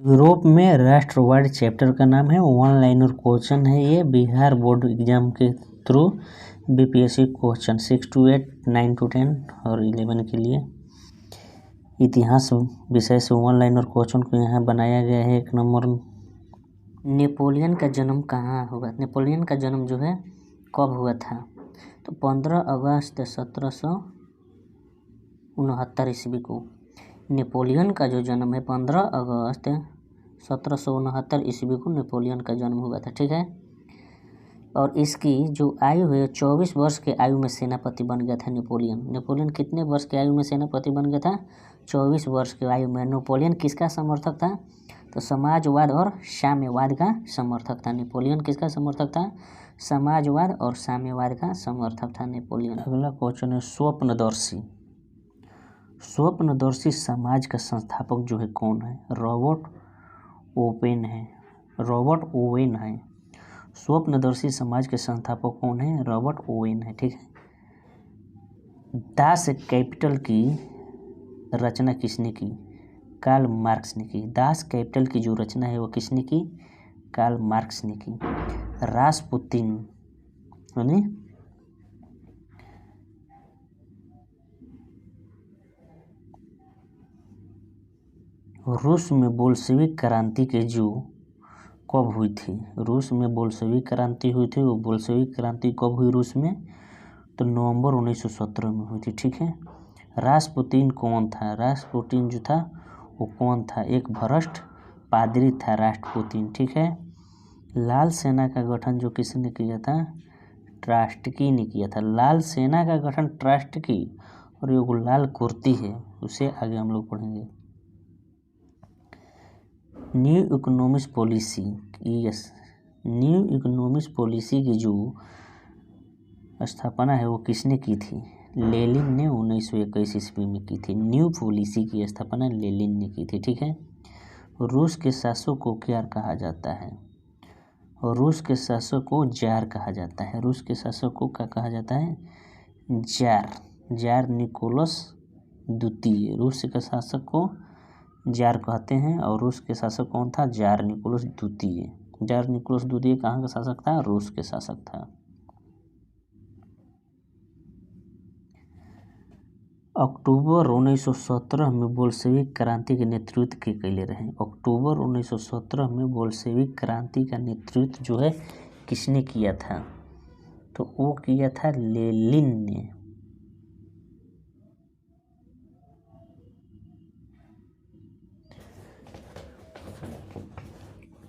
Europe में राष्ट्रवाद chapter का नाम है। वन लाइनर क्वेश्चन है ये, बिहार बोर्ड एग्जाम के through BPSC question 6 to 8, 9 to 10 और 11 के लिए। इतिहास विषय से वन लाइनर क्वेश्चन को यहाँ बनाया गया है। 1 नंबर, नेपोलियन का जन्म कहाँ हुआ? नेपोलियन का जन्म जो है कब हुआ था? तो 15 अगस्त 1769 ईस्वी को नेपोलियन का जो जन्म है 15 अगस्त 1769 ईस्वी को नेपोलियन का जन्म हुआ था। ठीक है। और इसकी जो आयु है 24 वर्ष के आयु में सेनापति बन गया था नेपोलियन। नेपोलियन कितने वर्ष के आयु में सेनापति बन गया था? 24 वर्ष के आयु में। नेपोलियन किसका समर्थक था? तो समाजवाद और साम्यवाद का समर्थक था। नेपोलियन किसका समर्थक था? समाजवाद और साम्यवाद का समर्थक था नेपोलियन। अगला क्वेश्चन है, स्वप्नदर्शी। स्वप्नदर्शी समाज का संस्थापक जो है कौन है? रॉबर्ट ओवेन है। रॉबर्ट ओवेन है। स्वप्नदर्शी समाज के संस्थापक कौन है? रॉबर्ट ओवेन है। ठीक है। दास कैपिटल की रचना किसने की? कार्ल मार्क्स ने की। दास कैपिटल की जो रचना है वो किसने की? कार्ल मार्क्स ने की। रासपुतिन यानी रूस में बोल्शेविक क्रांति के जो कब हुई थी? रूस में बोल्शेविक क्रांति हुई थी। वो बोल्शेविक क्रांति कब हुई रूस में? तो नवंबर 1917 में हुई थी। ठीक है। रासपुतिन कौन था? रासपुतिन जो था वो कौन था? एक भ्रष्ट पादरी था रासपुतिन। ठीक है। लाल सेना का गठन जो किसने किया था? ट्रास्टकी ने किया था। लाल सेना का गठन ट्रास्टकी, और ये लाल कुर्ती है उसे आगे हम लोग पढ़ेंगे। New economics policy, yes, new economics policy की जो स्थापना है वो किसने की थी? लेनिन ने 1921 ईस्वी में की थी। न्यू पॉलिसी की स्थापना लेनिन ने की थी। ठीक है। रूस के शासक को क्या कहा जाता है? और रूस के शासक को जार कहा जाता है। रूस के शासक को क्या कहा जाता है? जार। जार निकोलस द्वितीय। रूस के शासक को जार कहते हैं। और रूस के शासक कौन था? जार निकोलस द्वितीय। जार निकोलस द्वितीय कहाँ का शासक था? रूस के शासक था। अक्टूबर 1917 में बोल्शेविक क्रांति के नेतृत्व के कैले रहे। अक्टूबर 1917 में बोल्शेविक क्रांति का नेतृत्व जो है किसने किया था? तो वो किया था लेनिन ने।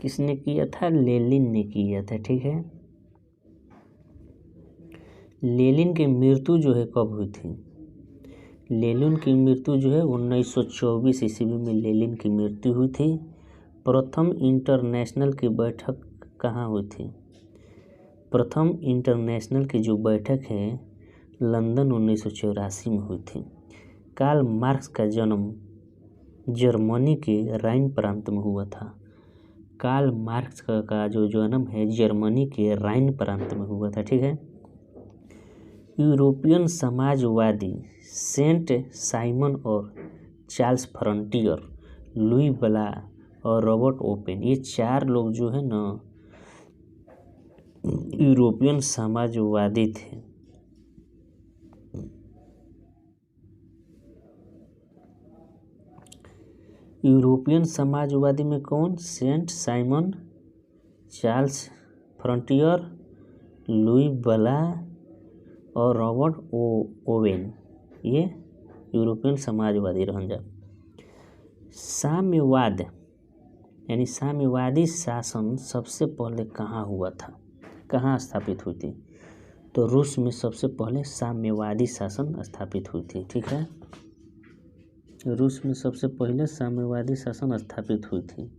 किसने किया था? लेनिन ने किया था। ठीक है। लेनिन की मृत्यु जो है कब हुई थी? लेनिन की मृत्यु जो है 1924 ईस्वी में लेनिन की मृत्यु हुई थी। प्रथम इंटरनेशनल की बैठक कहाँ हुई थी? प्रथम इंटरनेशनल की जो बैठक है लंदन 1984 में हुई थी। कार्ल मार्क्स का जन्म जर्मनी के राइन प्रांत में हुआ था। कार्ल मार्क्स का जो जन्म है जर्मनी के राइन प्रांत में हुआ था। ठीक है। यूरोपियन समाजवादी सेंट साइमन और चार्ल्स फ्रंटियर, लुई ब्ला और रॉबर्ट ओवेन, ये 4 लोग जो है ना यूरोपियन समाजवादी थे। यूरोपियन समाजवादी में कौन? Saint Simon, Charles Frontier, Louis Blanc और रॉबर्ट ओवेन, ये यूरोपियन समाजवादी रहन जा। साम्यवाद यानी साम्यवादी शासन सबसे पहले कहाँ हुआ था? कहाँ स्थापित हुई थी? तो रूस में सबसे पहले साम्यवादी शासन स्थापित हुई थी। ठीक है। रूस में सबसे पहले साम्यवादी शासन स्थापित हुई थी।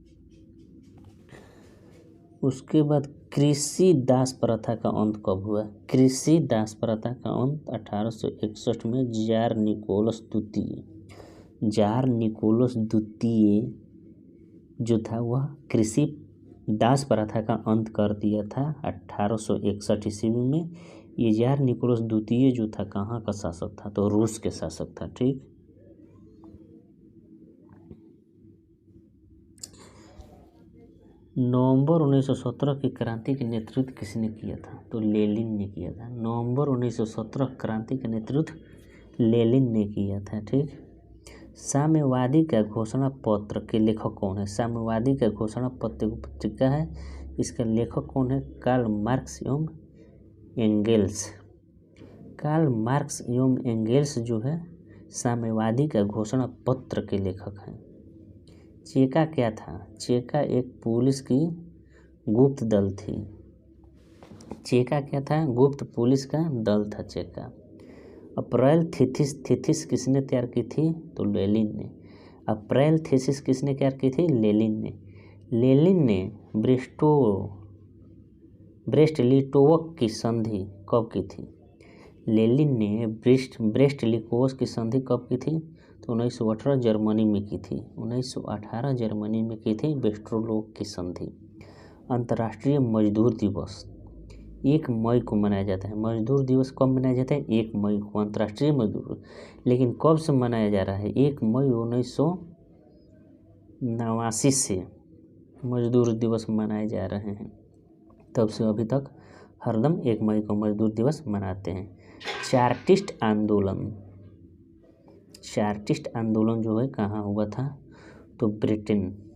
उसके बाद कृषि दास प्रथा का अंत कब हुआ? कृषि दास प्रथा का अंत 1861 में जार निकोलस द्वितीय। जार निकोलस द्वितीय जो था वह कृषि दास प्रथा का अंत कर दिया था 1861 ईस्वी में। ये जार निकोलस द्वितीय जो था कहाँ का शासक था? तो रूस के शासक था। ठीक। नवंबर 1917 की क्रांति का नेतृत्व किसने किया था? तो लेनिन ने किया था। नवंबर 1917 क्रांति का नेतृत्व लेनिन ने किया था। ठीक। साम्यवादी का घोषणा पत्र के लेखक कौन है? साम्यवादी का घोषणा पत्र पत्रिका है, इसका लेखक कौन है? कार्ल मार्क्स एवं एंगेल्स। कार्ल मार्क्स एवं एंगेल्स जो है साम्यवादी का घोषणा पत्र के लेखक हैं। चेका क्या था? चेका एक पुलिस की गुप्त दल थी। चेका क्या था? गुप्त पुलिस का दल था चेका। अप्रैल थीसिस किसने तैयार की थी? तो लेनिन ने। अप्रैल थीसिस किसने तैयार की थी? लेनिन ने। लेनिन ने ब्रेस्ट लिटोवक की संधि कब की थी? लेनिन ने ब्रेस्ट लिटोवक की संधि कब की थी? तो 1918 जर्मनी में की थी। 1918 जर्मनी में की थी ब्रेस्ट-लिटोवक की संधि। अंतर्राष्ट्रीय मजदूर दिवस 1 मई को मनाया जाता है। मजदूर दिवस कब मनाया जाता है? 1 मई को अंतर्राष्ट्रीय मजदूर। लेकिन कब से मनाया जा रहा है? 1 मई 1989 से मजदूर दिवस मनाए जा रहे हैं। तब से अभी तक हरदम 1 मई को मजदूर दिवस मनाते हैं। चार्टिस्ट आंदोलन जो है कहाँ हुआ था? तो ब्रिटेन।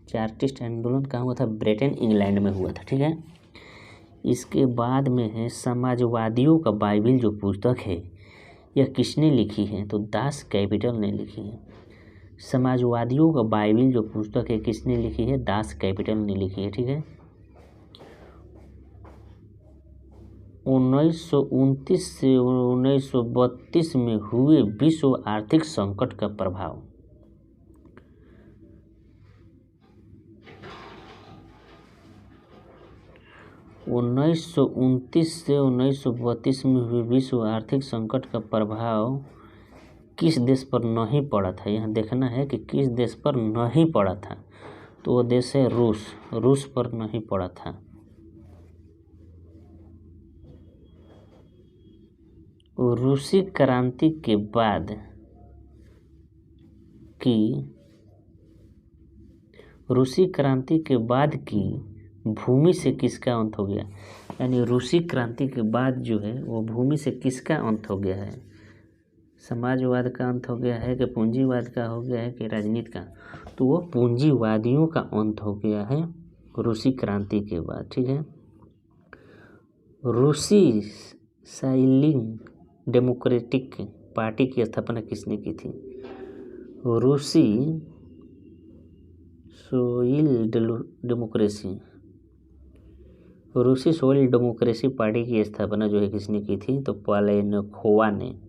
चार्टिस्ट आंदोलन कहाँ हुआ था? ब्रिटेन इंग्लैंड में हुआ था। ठीक है। इसके बाद में है समाजवादियों का बाइबिल जो पुस्तक है यह किसने लिखी है? तो दास कैपिटल ने लिखी है। समाजवादियों का बाइबिल जो पुस्तक है किसने लिखी है? दास कैपिटल ने लिखी है। ठीक है। 1929 से 1932 में हुए विश्व आर्थिक संकट का प्रभाव। उन्नीस सौ 29 से 1932 में हुए विश्व आर्थिक संकट का प्रभाव किस देश पर नहीं पड़ा था? यहाँ देखना है कि किस देश पर नहीं पड़ा था। तो वो देश है रूस। रूस पर नहीं पड़ा था। रूसी क्रांति के बाद की भूमि से किसका अंत हो गया? यानी रूसी क्रांति के बाद जो है वो भूमि से किसका अंत हो गया है? समाजवाद का अंत हो गया है कि पूंजीवाद का हो गया है कि राजनीति का? तो वो पूंजीवादियों का अंत हो गया है रूसी क्रांति के बाद। ठीक है। रूसी सोशलिस्ट डेमोक्रेटिक पार्टी की स्थापना किसने की थी? रूसी सोशल डेमोक्रेसी पार्टी की स्थापना जो है किसने की थी? तो प्लेखोवा ने।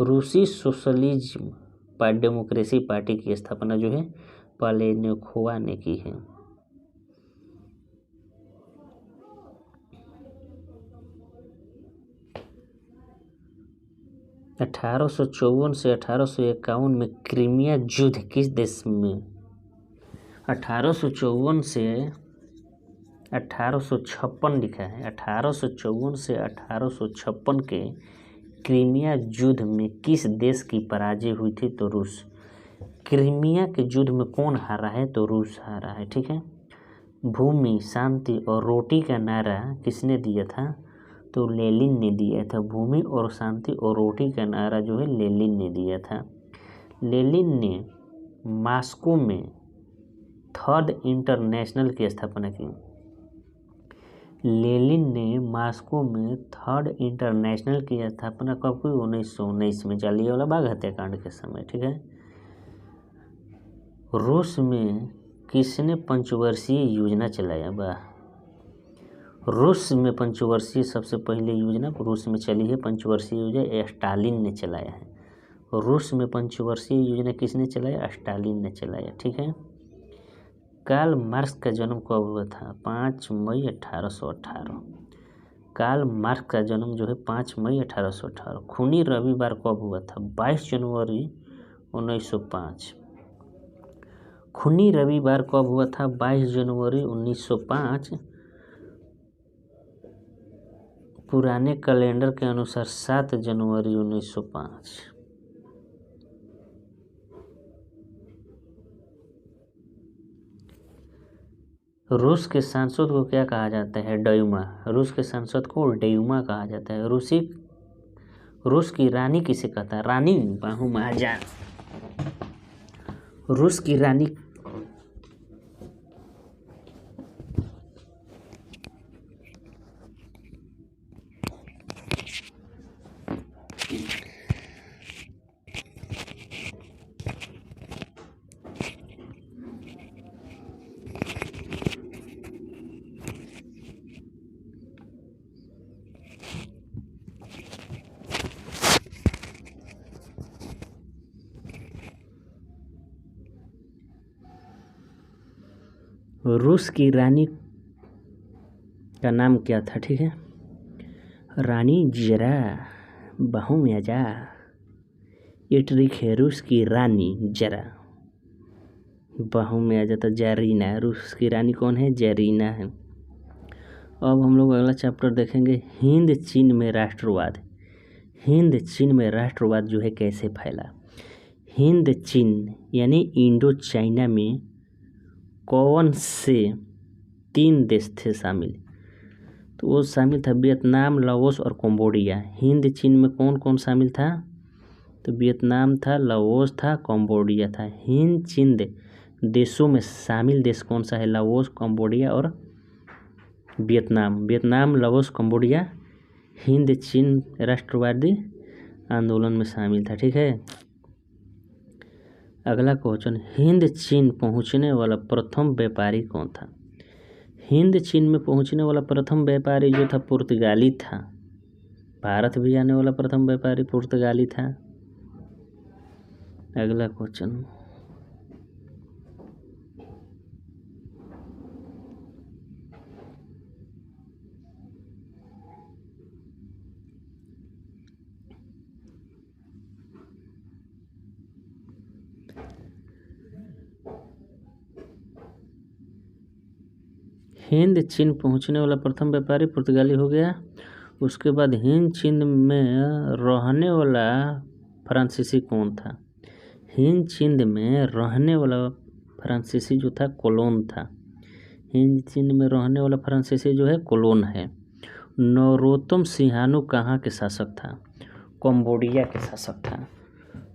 रूसी सोशलिज्म डेमोक्रेसी पार्टी की स्थापना जो है प्लेखोवा ने की है। – 1854 से 1851 में क्रीमिया युद्ध किस देश में? 1854 से 1856 लिखा है। 1854 से 1856 के क्रीमिया युद्ध में किस देश की पराजय हुई थी? तो रूस। क्रीमिया के युद्ध में कौन हारा है? तो रूस हारा है। ठीक है। भूमि, शांति और रोटी का नारा किसने दिया था? तो लेनिन ने दिया था। भूमि और शांति और रोटी का नारा जो है लेनिन ने दिया था। लेनिन ने मॉस्को में 3rd इंटरनेशनल की स्थापना की। लेनिन ने मॉस्को में 3rd इंटरनेशनल की स्थापना कब हुई? 1919 में, जालियांवाला बाग हत्याकांड के समय। ठीक है। रूस में किसने पंचवर्षीय योजना चलाया? रूस में पंचवर्षीय सबसे पहले योजना रूस में चली है। पंचवर्षीय योजना स्टालिन ने चलाया है। रूस में पंचवर्षीय योजना किसने चलाया? स्टालिन ने चलाया। ठीक है। कार्ल मार्क्स का जन्म कब हुआ था? 5 मई 1818। कार्ल मार्क्स का जन्म जो है 5 मई 1818। खूनी रविवार कब हुआ था? 22 जनवरी 1905। खूनी रविवार कब हुआ था? 22 जनवरी 1905। पुराने कैलेंडर के अनुसार 7 जनवरी 1905। रूस के सांसद को क्या कहा जाता है? डयूमा। रूस के सांसद को डयूमा कहा जाता है। रूस की रानी किसे कहता है? रानी बाहू महाजा। रूस की रानी रूस की रानी का नाम क्या था? ठीक है, रानी जरा बाहू में आजा। ये ट्रिक है, रूस की रानी जरा बाहू में आ जाता। जरीना, रूस की रानी कौन है? जरीना है। अब हम लोग अगला चैप्टर देखेंगे, हिंद चीन में राष्ट्रवाद। हिंद चीन में राष्ट्रवाद जो है कैसे फैला? हिंद चीन यानी इंडो चाइना में कौन से 3 देश थे शामिल? तो वो शामिल था वियतनाम, लाओस और कंबोडिया। हिंद चीन में कौन कौन शामिल था? तो वियतनाम था, लाओस था, कंबोडिया था। हिंद चीन देशों में शामिल देश कौन सा है? लाओस, कंबोडिया और Vietnam. Vietnam, Laos, Cambodia Hind चीन राष्ट्रवादी आंदोलन में शामिल था। ठीक है, अगला क्वेश्चन, हिंद चीन पहुंचने वाला प्रथम व्यापारी कौन था? हिंद चीन में पहुंचने वाला प्रथम व्यापारी जो था पुर्तगाली था। भारत भी आने वाला प्रथम व्यापारी पुर्तगाली था। अगला क्वेश्चन, हिंद चीन पहुंचने वाला प्रथम व्यापारी पुर्तगाली हो गया। उसके बाद हिंद चीन में रहने वाला फ्रांसीसी कौन था? हिंद चीन में रहने वाला फ्रांसीसी जो था कोलोन था। हिंद चीन में रहने वाला फ्रांसीसी जो है कोलोन है। नरोत्तम सिंहानू कहाँ के शासक था? कंबोडिया के शासक था।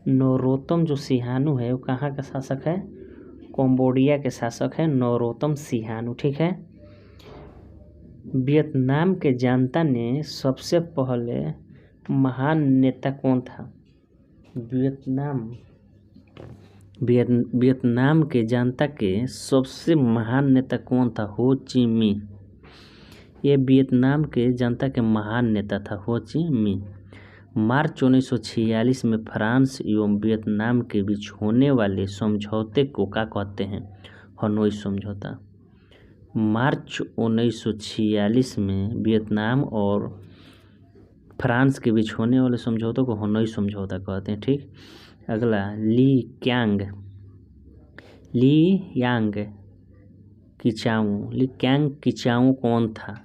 नरोत्तम जो सिंहानू है वो कहाँ का शासक है? कंबोडिया के शासक है नरोत्तम सिंहानू। ठीक है, वियतनाम के जनता ने सबसे पहले महान नेता कौन था? वियतनाम के जनता के सबसे महान नेता कौन था? हो ची मिन्ह। ये वियतनाम के जनता के महान नेता था हो ची मिन्ह। मार्च 1946 में फ्रांस एवं वियतनाम के बीच होने वाले समझौते को क्या कहते हैं? हनोई समझौता। मार्च 1946 में वियतनाम और फ्रांस के बीच होने वाले समझौते को हनोई समझौता कहते हैं। ठीक, अगला, ली यांग किचाऊ कौन था?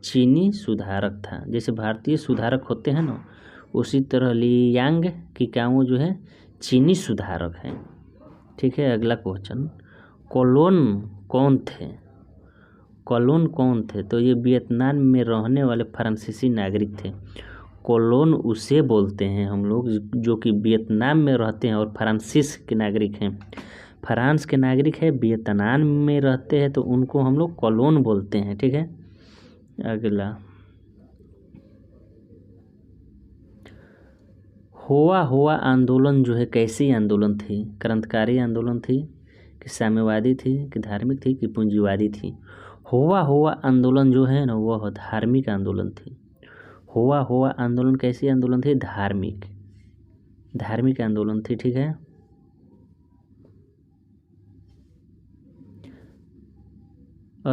चीनी सुधारक था। जैसे भारतीय सुधारक होते हैं ना, उसी तरह ली यांग किचाऊ जो है चीनी सुधारक है। ठीक है, अगला क्वेश्चन, कोलोन कौन थे? तो ये वियतनाम में रहने वाले फ्रांसीसी नागरिक थे। कोलोन उसे बोलते हैं हम लोग जो कि वियतनाम में रहते हैं और फ्रांसीस के नागरिक हैं। फ्रांस के नागरिक है, वियतनाम में रहते हैं, तो उनको हम लोग कोलोन बोलते हैं। ठीक है, अगला, हुआ आंदोलन जो है कैसी आंदोलन थी? क्रांतिकारी आंदोलन थी कि साम्यवादी थी कि धार्मिक थी कि पूंजीवादी थी? हुआ आंदोलन जो है ना वह धार्मिक आंदोलन थी। हुआ आंदोलन कैसी आंदोलन थी? धार्मिक आंदोलन थी। ठीक है,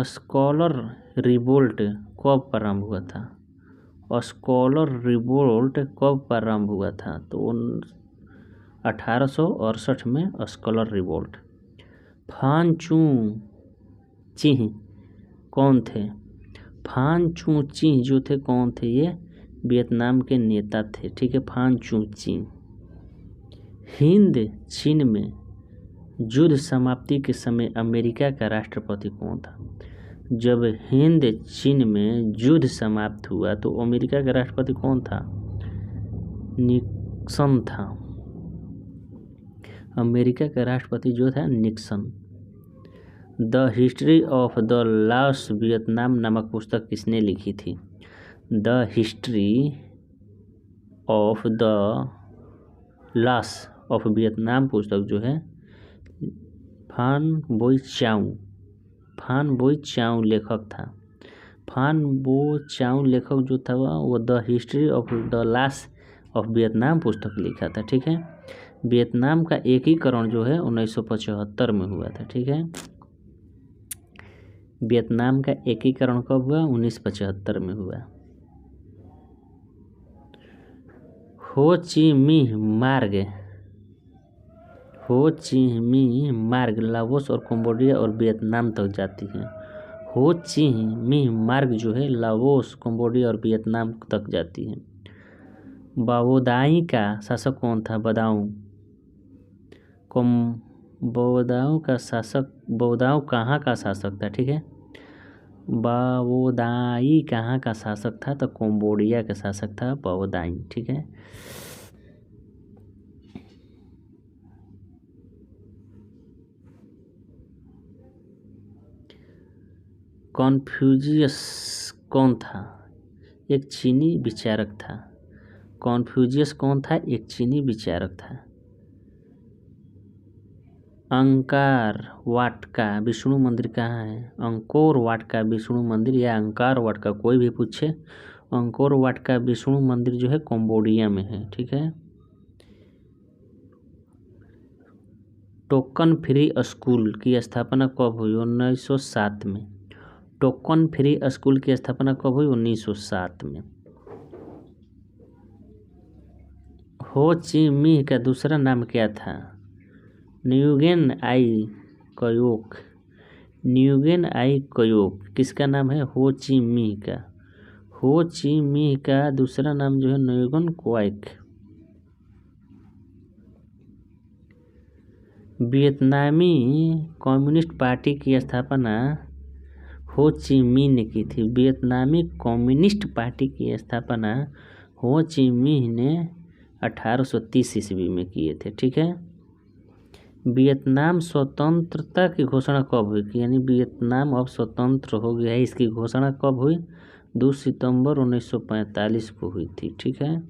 स्कॉलर रिवोल्ट कब प्रारंभ हुआ था? स्कॉलर रिवोल्ट कब प्रारंभ हुआ था? तो 1868 में स्कॉलर रिवोल्ट। फान चू चिह कौन थे? फान चू चिह जो थे कौन थे? ये वियतनाम के नेता थे। ठीक है, फान चू चिह। हिंद चीन में युद्ध समाप्ति के समय अमेरिका का राष्ट्रपति कौन था? जब हिंद चीन में युद्ध समाप्त हुआ तो अमेरिका का राष्ट्रपति कौन था? निक्सन था। अमेरिका का राष्ट्रपति जो था Nixon. The history of the lost Vietnam नामक पुस्तक किसने लिखी थी? The history of the loss of Vietnam पुस्तक जो है फान बोई चाउ लेखक था। फान बो चाउ लेखक जो था वो the history of the loss of Vietnam पुस्तक लिखा था। ठीक है। वियतनाम का एकीकरण जो है 1975 में हुआ था। ठीक है। वियतनाम का एकीकरण कब हुआ? 1975 में हुआ। हो ची मिन्ह मार्ग लाओस और कंबोडिया और वियतनाम तक जाती है। हो ची मिन्ह मार्ग जो है लाओस, कंबोडिया और वियतनाम तक जाती है। बाओदाई का शासक कौन था? बाओदाओ कहाँ का शासक था? ठीक है। बाओदाई कहाँ का शासक था? तो कंबोडिया का शासक था बाओदाई। ठीक है। कॉन्फ्यूशियस कौन था? एक चीनी विचारक था। कॉन्फ्यूशियस कौन था? एक चीनी विचारक था। अंकार वाट का विष्णु मंदिर कहाँ है? अंकोर वाट का विष्णु मंदिर या अंकार वाट का कोई भी पूछे, अंकोर वाट का विष्णु मंदिर जो है कंबोडिया में है। ठीक है। टोकन फ्री स्कूल की स्थापना कब हुई? 1907 में। टोकन फ्री स्कूल की स्थापना कब हुई? 1907 में। हो ची मिन्ह का दूसरा नाम क्या था? न्युगेन आई कयोक किसका नाम है? हो ची मिन्ह का। हो ची मिन्ह का दूसरा नाम जो है न्युगेन क्वाइक। वियतनामी कम्युनिस्ट पार्टी की स्थापना हो ची मिन्ह ने की थी। वियतनामी कम्युनिस्ट पार्टी की स्थापना हो ची मिन्ह ने 1830 ईस्वी में किए थे। ठीक है। वियतनाम स्वतंत्रता की घोषणा कब हुई? यानी वियतनाम अब स्वतंत्र हो गया है, इसकी घोषणा कब हुई? 2 सितंबर 1945 को हुई थी। ठीक है।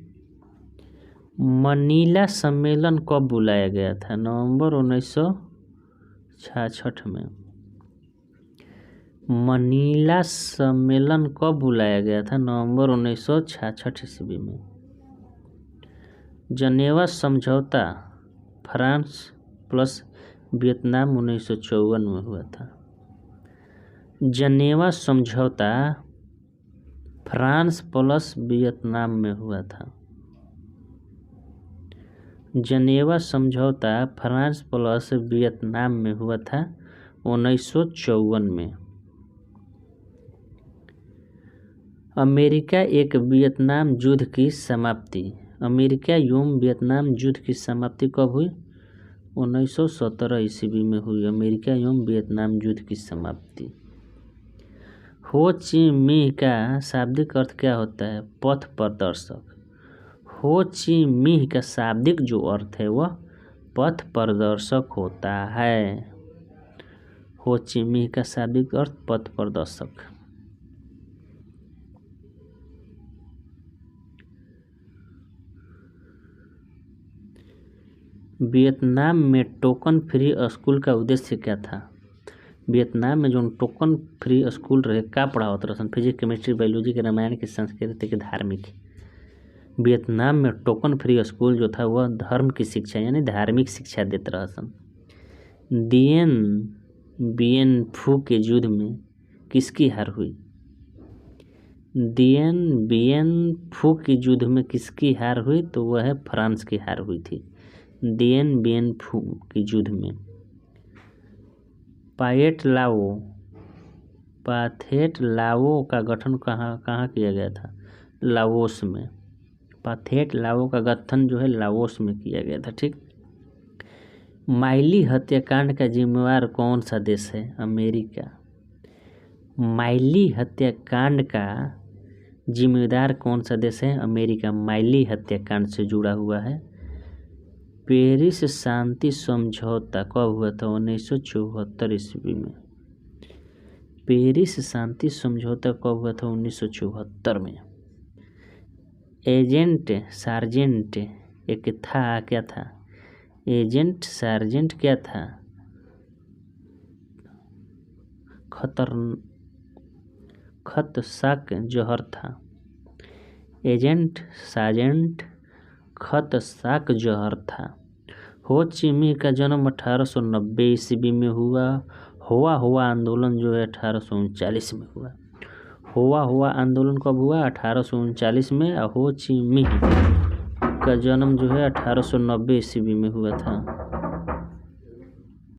मनीला सम्मेलन कब बुलाया गया था? नवंबर 1966 में। मनीला सम्मेलन कब बुलाया गया था? नवंबर 1966 ईस्वी में। जनेवा समझौता फ्रांस प्लस वियतनाम 1954 में हुआ था। जनेवा समझौता फ्रांस प्लस वियतनाम में हुआ था। जनेवा समझौता फ्रांस प्लस वियतनाम में हुआ था 1954 में। अमेरिका एक वियतनाम युद्ध की समाप्ति। अमेरिका एवं वियतनाम युद्ध की समाप्ति कब हुई? 1917 ईस्वी में हुई अमेरिका एवं वियतनाम युद्ध की समाप्ति। हो ची मिन्ह का शाब्दिक अर्थ क्या होता है? पथ प्रदर्शक। हो ची मिन्ह का शाब्दिक जो अर्थ है वह पथ प्रदर्शक होता है। हो ची मिन्ह का शाब्दिक अर्थ पथ प्रदर्शक। वियतनाम में टोकन फ्री स्कूल का उद्देश्य क्या था? वियतनाम में जो टोकन फ्री स्कूल रहे का पढ़ावत रहसन? फिजिक्स, केमिस्ट्री, बायोलॉजी के, रामायण के, संस्कृत के, धार्मिक। वियतनाम में टोकन फ्री स्कूल जो था वह धर्म की शिक्षा यानी धार्मिक शिक्षा देते रहसन। दिएन बिएन फू के युद्ध में किसकी हार हुई? दिएन बिएन फू के युद्ध में किसकी हार हुई? तो वह है फ्रांस की हार हुई थी दिएन बिएन फू के युद्ध में। पाथेट लाओ का गठन कहाँ किया गया था? लाओस में। पाथेट लाओ का गठन जो है लाओस में किया गया था। ठीक। माइली हत्याकांड का जिम्मेवार कौन सा देश है? अमेरिका। माइली हत्याकांड का जिम्मेदार कौन सा देश है? अमेरिका माइली हत्याकांड से जुड़ा हुआ है। पेरिस शांति समझौता कब हुआ था? 1974 ईस्वी में। पेरिस शांति समझौता कब हुआ था? 1974 में। एजेंट सार्जेंट एक था, क्या था? एजेंट सार्जेंट क्या था? खतसाक जहर था। एजेंट सार्जेंट खतसाक जहर था। हो ची मिन्ह का जन्म 1890 ईस्वी में हुआ। हुआ आंदोलन जो है 1839 में हुआ। हुआ आंदोलन कब हुआ? 1839 में। हो ची मिन्ह का जन्म जो है 1890 ईस्वी में हुआ था।